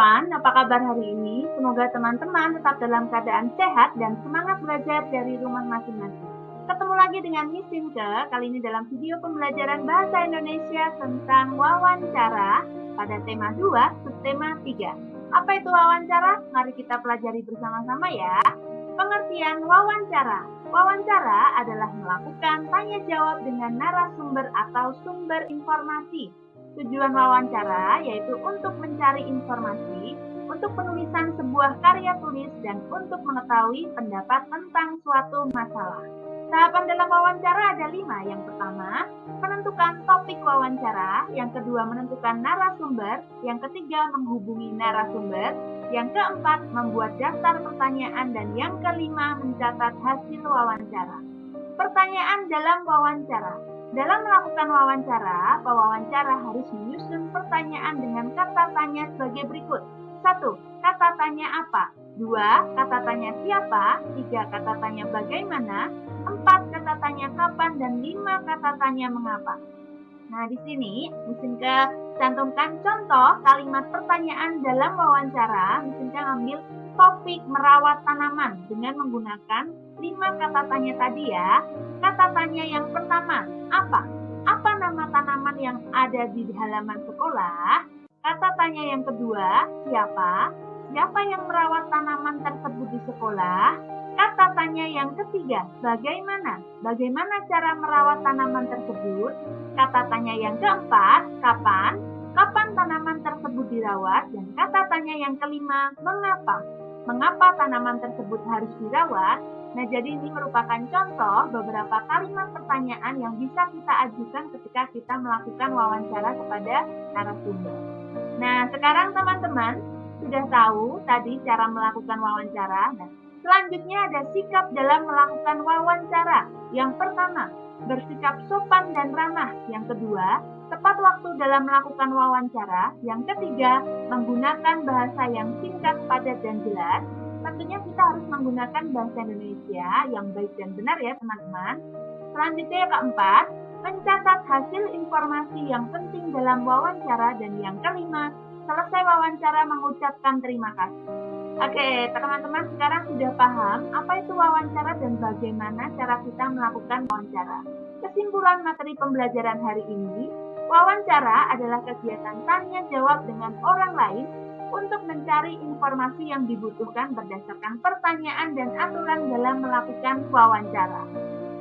everyone, apa kabar hari ini? Semoga teman-teman tetap dalam keadaan sehat dan semangat belajar dari rumah masing-masing. Ketemu lagi dengan Miss Sinke, kali ini dalam video pembelajaran Bahasa Indonesia tentang wawancara pada tema 2, subtema 3. Apa itu wawancara? Mari kita pelajari bersama-sama ya. Pengertian wawancara. Wawancara adalah melakukan tanya-jawab dengan narasumber atau sumber informasi. Tujuan wawancara yaitu untuk mencari informasi, untuk penulisan sebuah karya tulis, dan untuk mengetahui pendapat tentang suatu masalah. Tahapan dalam wawancara ada 5. Yang pertama, menentukan topik wawancara. Yang kedua, menentukan narasumber. Yang ketiga, menghubungi narasumber. Yang keempat, membuat daftar pertanyaan. Dan yang kelima, mencatat hasil wawancara. Pertanyaan dalam wawancara. Dalam melakukan wawancara, pewawancara harus menyusun pertanyaan dengan kata tanya sebagai berikut. 1. Kata tanya apa? 2. Kata tanya siapa? 3. Kata tanya bagaimana? 4. Kata tanya kapan? Dan 5. Kata tanya mengapa. Nah, di sini Miss cantumkan contoh kalimat pertanyaan dalam wawancara. Miss ambil topik merawat tanaman dengan menggunakan 5 kata tanya tadi ya. Kata tanya yang pertama, apa? Apa nama tanaman yang ada di halaman sekolah? Kata tanya yang kedua, siapa? Siapa yang merawat tanaman tersebut di sekolah? Kata tanya yang ketiga, bagaimana? Bagaimana cara merawat tanaman tersebut? Kata tanya yang keempat, kapan? Kapan tanaman tersebut dirawat? Dan kata tanya yang kelima, mengapa? Mengapa tanaman tersebut harus dirawat? Nah, jadi ini merupakan contoh beberapa kalimat pertanyaan yang bisa kita ajukan ketika kita melakukan wawancara kepada narasumber. Nah, sekarang teman-teman sudah tahu tadi cara melakukan wawancara. Nah, selanjutnya ada sikap dalam melakukan wawancara. Yang pertama, bersikap sopan dan ramah. Yang kedua, tepat waktu dalam melakukan wawancara. Yang ketiga, menggunakan bahasa yang singkat, padat, dan jelas. Tentunya kita harus menggunakan bahasa Indonesia yang baik dan benar ya teman-teman. Selanjutnya yang keempat, mencatat hasil informasi yang penting dalam wawancara. Dan yang kelima, selesai wawancara mengucapkan terima kasih. Oke, teman-teman sekarang sudah paham apa itu wawancara dan bagaimana cara kita melakukan wawancara. Kesimpulan materi pembelajaran hari ini, wawancara adalah kegiatan tanya jawab dengan orang lain untuk mencari informasi yang dibutuhkan berdasarkan pertanyaan dan aturan dalam melakukan wawancara.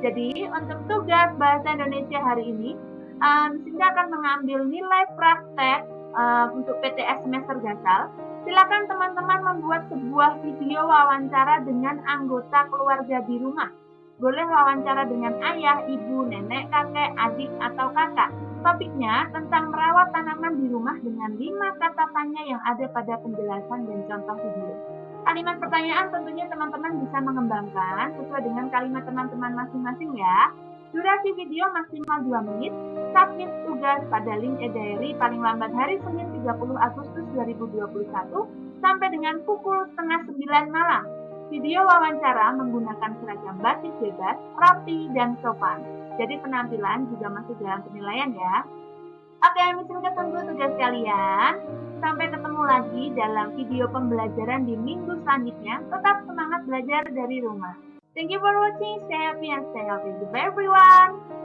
Jadi, untuk tugas Bahasa Indonesia hari ini, Sinta akan mengambil nilai praktek untuk PTS semester Gasal. Silakan teman-teman membuat sebuah video wawancara dengan anggota keluarga di rumah. Boleh wawancara dengan ayah, ibu, nenek, kakek, adik, atau kakak. Topiknya tentang merawat tanaman di rumah dengan 5 kata tanya yang ada pada penjelasan dan contoh video. Kalimat pertanyaan tentunya teman-teman bisa mengembangkan sesuai dengan kalimat teman-teman masing-masing ya. Durasi video maksimal 2 menit. Submit tugas pada link e-diary paling lambat hari Senin 30 Agustus 2021 sampai dengan pukul 8:30 malam. Video wawancara menggunakan seragam batik bebas, rapi, dan sopan. Jadi penampilan juga masih dalam penilaian ya. Oke, Miss tunggu tugas kalian. Sampai ketemu lagi dalam video pembelajaran di minggu selanjutnya. Tetap semangat belajar dari rumah. Thank you for watching. Stay happy and stay healthy. Goodbye everyone.